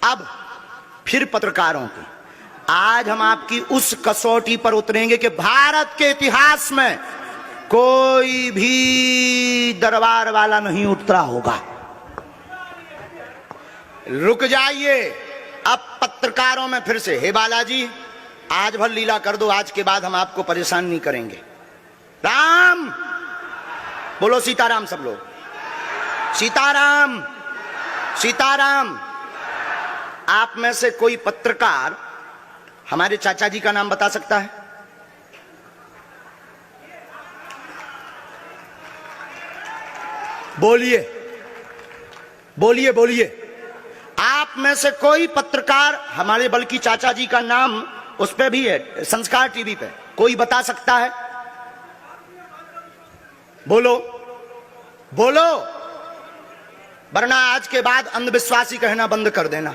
अब फिर पत्रकारों की, आज हम आपकी उस कसौटी पर उतरेंगे कि भारत के इतिहास में कोई भी दरबार वाला नहीं उतरा होगा। रुक जाइए, अब पत्रकारों में फिर से, हे बालाजी आज भर लीला कर दो, आज के बाद हम आपको परेशान नहीं करेंगे। राम बोलो, सीताराम सब लोग, सीताराम सीताराम। आप में से कोई पत्रकार हमारे चाचा जी का नाम बता सकता है? बोलिए बोलिए बोलिए। आप में से कोई पत्रकार हमारे बल्कि चाचा जी का नाम उस पे भी है, संस्कार टीवी पे, कोई बता सकता है? बोलो बोलो, वरना आज के बाद अंधविश्वासी कहना बंद कर देना।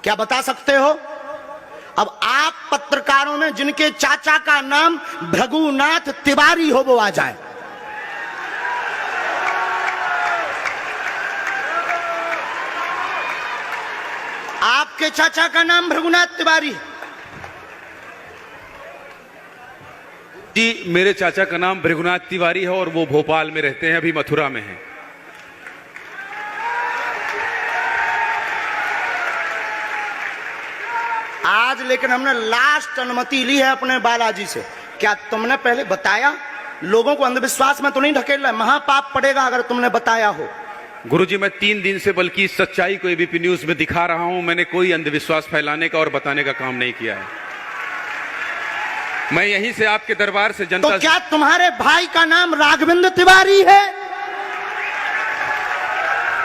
क्या बता सकते हो? अब आप पत्रकारों में जिनके चाचा का नाम भृगुनाथ तिवारी हो वो आ जाए। आपके चाचा का नाम भृगुनाथ तिवारी? जी, मेरे चाचा का नाम भृगुनाथ तिवारी है और वो भोपाल में रहते हैं, अभी मथुरा में हैं। आज लेकिन हमने लास्ट अनुमति ली है अपने बालाजी से। क्या तुमने पहले बताया? लोगों को अंधविश्वास में तो नहीं ढकेलना, महापाप पड़ेगा अगर तुमने बताया हो। गुरुजी, मैं 3 दिन से बल्कि इस सच्चाई को एबीपी न्यूज में दिखा रहा हूं। मैंने कोई अंधविश्वास फैलाने का और बताने का काम नहीं किया है। मैं यहीं से आपके दरबार से जनता तो क्या तुम्हारे भाई का नाम राघवेंद्र तिवारी है?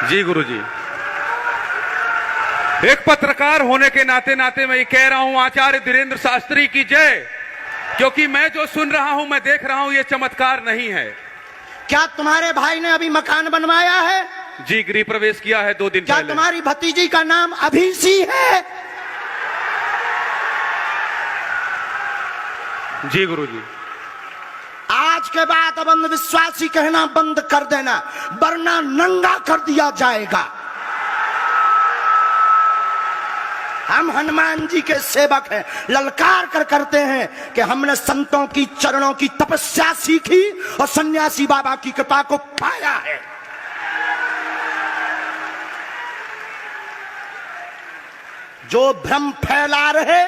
जी गुरुजी, एक पत्रकार होने के नाते नाते मैं ये कह रहा हूं, आचार्य धीरेन्द्र शास्त्री की जय। क्योंकि मैं जो सुन रहा हूं, मैं देख रहा हूं, ये चमत्कार नहीं है। क्या तुम्हारे भाई ने अभी मकान बनवाया है? जी, गृह प्रवेश किया है 2 दिन क्या पहले। तुम्हारी भतीजी का नाम अभिषी है? जी गुरुजी। आज के बाद अब अंधविश्वासी कहना बंद कर देना, वरना नंगा कर दिया जाएगा। हम हनुमान जी के सेवक हैं, ललकार कर करते हैं कि हमने संतों की चरणों की तपस्या सीखी और सन्यासी बाबा की कृपा को पाया है। जो भ्रम फैला रहे,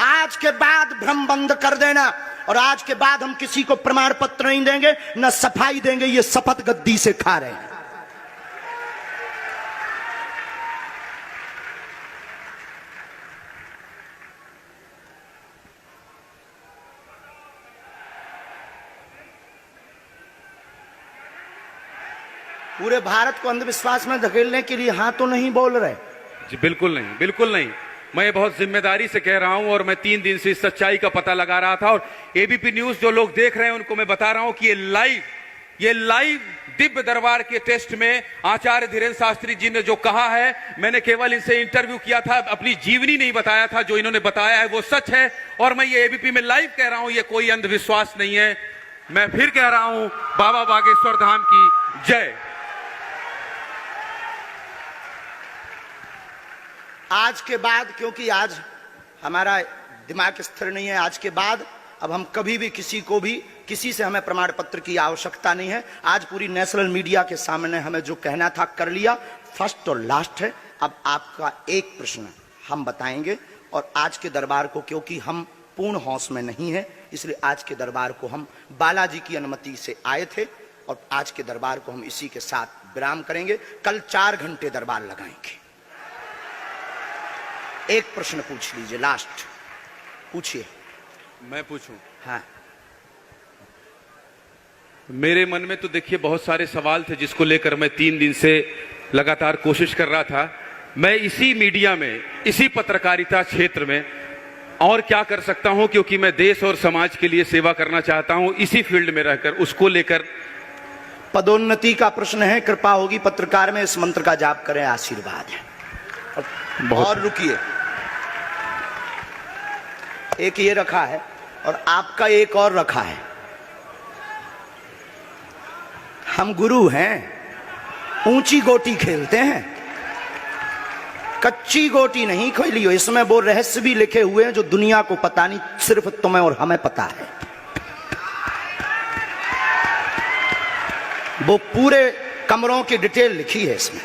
आज के बाद भ्रम बंद कर देना। और आज के बाद हम किसी को प्रमाण पत्र नहीं देंगे, न सफाई देंगे, ये शपथ गद्दी से खा रहे हैं। पूरे भारत को अंधविश्वास में धकेलने के लिए हाँ तो नहीं बोल रहे? जी बिल्कुल नहीं, बिल्कुल नहीं। मैं बहुत जिम्मेदारी से कह रहा हूं और मैं 3 दिन से इस सच्चाई का पता लगा रहा था। और एबीपी न्यूज जो लोग देख रहे हैं उनको मैं बता रहा हूं कि ये लाइव दिव्य दरबार के टेस्ट में आचार्य धीरेन्द्र शास्त्री जी ने जो कहा है, मैंने केवल इनसे इंटरव्यू किया था, अपनी जीवनी नहीं बताया था। जो इन्होंने बताया है वो सच है और मैं ये एबीपी में लाइव कह रहा हूं, ये कोई अंधविश्वास नहीं है। मैं फिर कह रहा हूं, बाबा बागेश्वर धाम की जय। आज के बाद, क्योंकि आज हमारा दिमाग स्थिर नहीं है, आज के बाद अब हम कभी भी किसी से हमें प्रमाण पत्र की आवश्यकता नहीं है। आज पूरी नेशनल मीडिया के सामने हमें जो कहना था कर लिया, फर्स्ट और लास्ट है। अब आपका एक प्रश्न हम बताएंगे और आज के दरबार को, क्योंकि हम पूर्ण होश में नहीं है, इसलिए आज के दरबार को हम बालाजी की अनुमति से आए थे और आज के दरबार को हम इसी के साथ विराम करेंगे। कल 4 घंटे दरबार लगाएंगे। एक प्रश्न पूछ लीजिए, लास्ट पूछिए। मैं पूछूं? हाँ। मेरे मन में तो देखिए बहुत सारे सवाल थे जिसको लेकर मैं 3 दिन से लगातार कोशिश कर रहा था। मैं इसी मीडिया में, इसी पत्रकारिता क्षेत्र में और क्या कर सकता हूं, क्योंकि मैं देश और समाज के लिए सेवा करना चाहता हूं इसी फील्ड में रहकर, उसको लेकर। पदोन्नति का प्रश्न है, कृपा होगी पत्रकार में इस मंत्र का जाप करें, आशीर्वाद है। और रुकिए, एक ये रखा है और आपका एक और रखा है। हम गुरु हैं, ऊंची गोटी खेलते हैं, कच्ची गोटी नहीं खेली हो। इसमें वो रहस्य भी लिखे हुए हैं जो दुनिया को पता नहीं, सिर्फ तुम्हें और हमें पता है। वो पूरे कमरों की डिटेल लिखी है इसमें,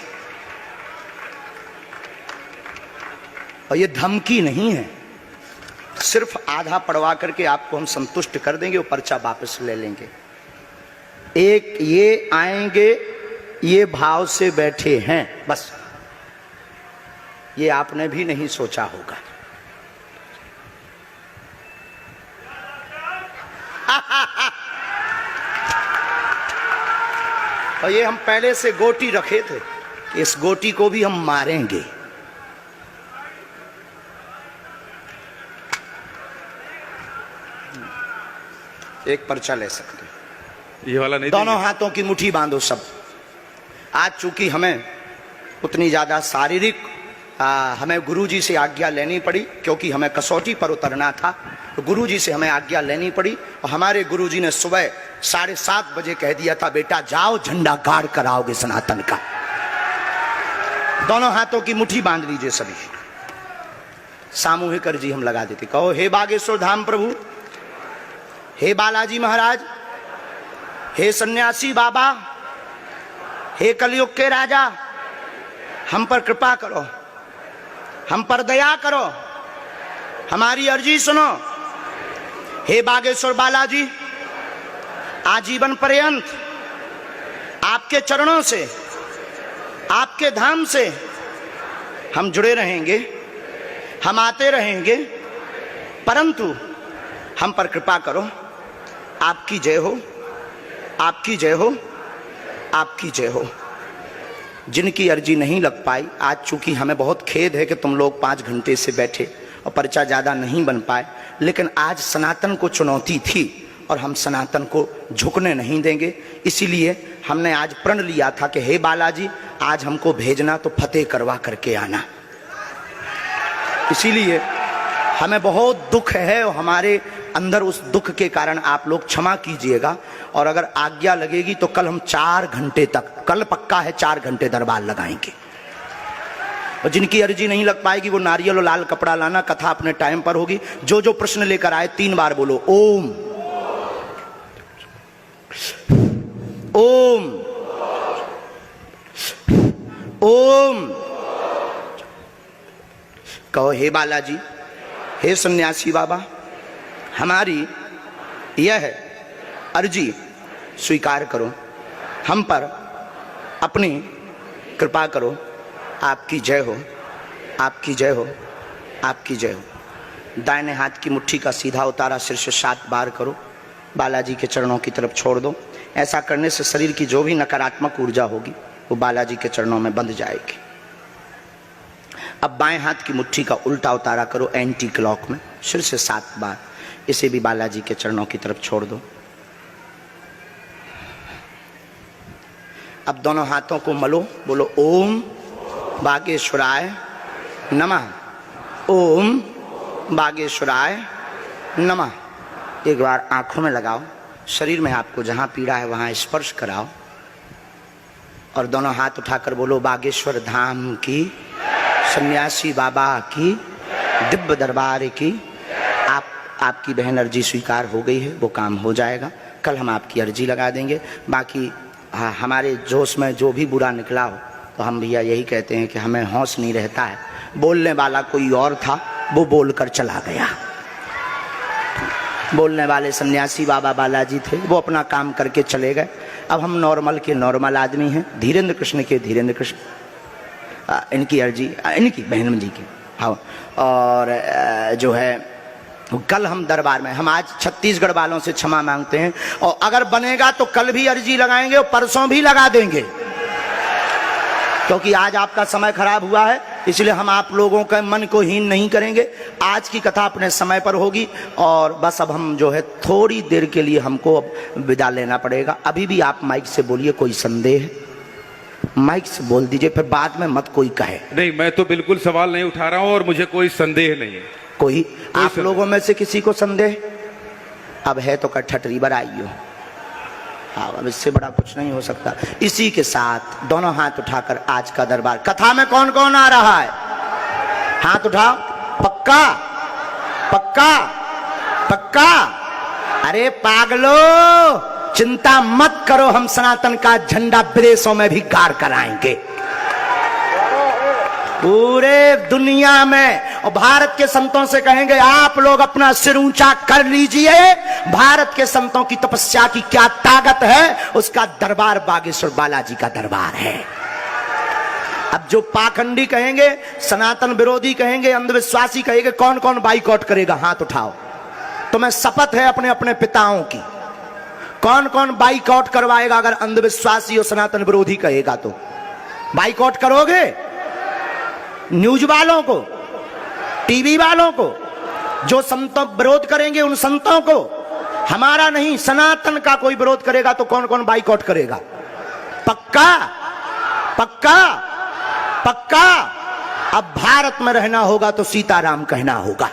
और ये धमकी नहीं है। सिर्फ आधा पढ़वा करके आपको हम संतुष्ट कर देंगे, वो पर्चा वापस ले लेंगे। एक ये आएंगे, ये भाव से बैठे हैं, बस ये आपने भी नहीं सोचा होगा। और ये हम पहले से गोटी रखे थे, इस गोटी को भी हम मारेंगे। एक पर्चा ले सकते हैं, ये वाला नहीं। दोनों हाथों की मुट्ठी बांधो सब। आज चूंकि हमें उतनी ज्यादा शारीरिक हमें गुरुजी से आज्ञा लेनी पड़ी, क्योंकि हमें कसौटी पर उतरना था, तो गुरुजी से हमें आज्ञा लेनी पड़ी। और हमारे गुरुजी ने सुबह 7:30 बजे कह दिया था, बेटा जाओ झंडा गाड़ कर आओगे सनातन का। दोनों हाथों की मुट्ठी बांध लीजिए सभी। सामूहिक अर्जी हम लगा देते। कहो, हे बागेश्वर धाम प्रभु, हे बालाजी महाराज, हे सन्यासी बाबा, हे कलयुग के राजा, हम पर कृपा करो, हम पर दया करो, हमारी अर्जी सुनो। हे बागेश्वर बालाजी, आजीवन पर्यंत आपके चरणों से, आपके धाम से हम जुड़े रहेंगे, हम आते रहेंगे, परंतु हम पर कृपा करो। आपकी जय हो, आपकी जय हो, आपकी जय हो। जिनकी अर्जी नहीं लग पाई, आज चूंकि हमें बहुत खेद है कि तुम लोग 5 घंटे से बैठे और पर्चा ज़्यादा नहीं बन पाए, लेकिन आज सनातन को चुनौती थी और हम सनातन को झुकने नहीं देंगे। इसीलिए हमने आज प्रण लिया था कि हे बालाजी, आज हमको भेजना तो फतेह करवा करके आना। इसीलिए हमें बहुत दुख है और हमारे अंदर उस दुख के कारण आप लोग क्षमा कीजिएगा। और अगर आज्ञा लगेगी तो कल हम 4 घंटे तक, कल पक्का है 4 घंटे दरबार लगाएंगे। और जिनकी अर्जी नहीं लग पाएगी वो नारियल और लाल कपड़ा लाना, कथा अपने टाइम पर होगी। जो जो प्रश्न लेकर आए 3 बार बोलो ओम ओम ओम। कहो, हे बालाजी, हे सन्यासी बाबा, हमारी यह अर्जी स्वीकार करो, हम पर अपनी कृपा करो। आपकी जय हो, आपकी जय हो, आपकी जय हो। दाहिने हाथ की मुट्ठी का सीधा उतारा सिर से 7 बार करो, बालाजी के चरणों की तरफ छोड़ दो। ऐसा करने से शरीर की जो भी नकारात्मक ऊर्जा होगी वो बालाजी के चरणों में बंध जाएगी। अब बाएं हाथ की मुट्ठी का उल्टा उतारा करो एंटी क्लॉक में, सिर से 7 बार। इसे भी बालाजी के चरणों की तरफ छोड़ दो। अब दोनों हाथों को मलो, बोलो ओम बागेश्वराय नमः, ओम बागेश्वराय नमः। एक बार आंखों में लगाओ, शरीर में आपको जहां पीड़ा है वहां स्पर्श कराओ और दोनों हाथ उठाकर बोलो बागेश्वर धाम की, सन्यासी बाबा की, दिव्य दरबार की। आपकी बहन अर्जी स्वीकार हो गई है, वो काम हो जाएगा। कल हम आपकी अर्जी लगा देंगे। बाकी हमारे जोश में जो भी बुरा निकला हो तो हम भैया यही कहते हैं कि हमें होश नहीं रहता है। बोलने वाला कोई और था, वो बोलकर चला गया। बोलने वाले सन्यासी बाबा बालाजी थे, वो अपना काम करके चले गए। अब हम नॉर्मल के नॉर्मल आदमी हैं, धीरेन्द्र कृष्ण के धीरेन्द्र कृष्ण। इनकी अर्जी, इनकी बहन जी की, हाँ। और जो है कल हम दरबार में, हम आज छत्तीसगढ़ वालों से क्षमा मांगते हैं, और अगर बनेगा तो कल भी अर्जी लगाएंगे और परसों भी लगा देंगे, क्योंकि आज आपका समय खराब हुआ है। इसलिए हम आप लोगों के मन को हीन नहीं करेंगे। आज की कथा अपने समय पर होगी और बस अब हम जो है थोड़ी देर के लिए हमको अब विदा लेना पड़ेगा। अभी भी आप माइक से बोलिए, कोई संदेह है माइक से बोल दीजिए, फिर बाद में मत कोई कहे। नहीं, मैं तो बिल्कुल सवाल नहीं उठा रहा हूं और मुझे कोई संदेह नहीं है। कोई आप लोगों में से किसी को संदेह अब है तो ठटरी बराइयो। हाँ, अब इससे बड़ा कुछ नहीं हो सकता। इसी के साथ दोनों हाथ उठाकर आज का दरबार, कथा में कौन कौन आ रहा है? हाथ उठाओ। पक्का पक्का पक्का? अरे पागलो, चिंता मत करो, हम सनातन का झंडा विदेशों में भी गाड़ कर आएंगे, पूरे दुनिया में। और भारत के संतों से कहेंगे आप लोग अपना सिर ऊंचा कर लीजिए, भारत के संतों की तपस्या की क्या ताकत है, उसका दरबार बागेश्वर बालाजी का दरबार है। अब जो पाखंडी कहेंगे, सनातन विरोधी कहेंगे, अंधविश्वासी कहेंगे, कौन कौन बाइकआउट करेगा? हाथ उठाओ। तुम्हें शपथ है अपने अपने पिताओं की, कौन कौन बाइकआउट करवाएगा? अगर अंधविश्वासी और सनातन विरोधी कहेगा तो बाइकआउट करोगे? न्यूज वालों को, टीवी वालों को, जो संतों विरोध करेंगे उन संतों को, हमारा नहीं सनातन का कोई विरोध करेगा तो कौन कौन बाइकआउट करेगा? पक्का पक्का पक्का? अब भारत में रहना होगा तो सीताराम कहना होगा।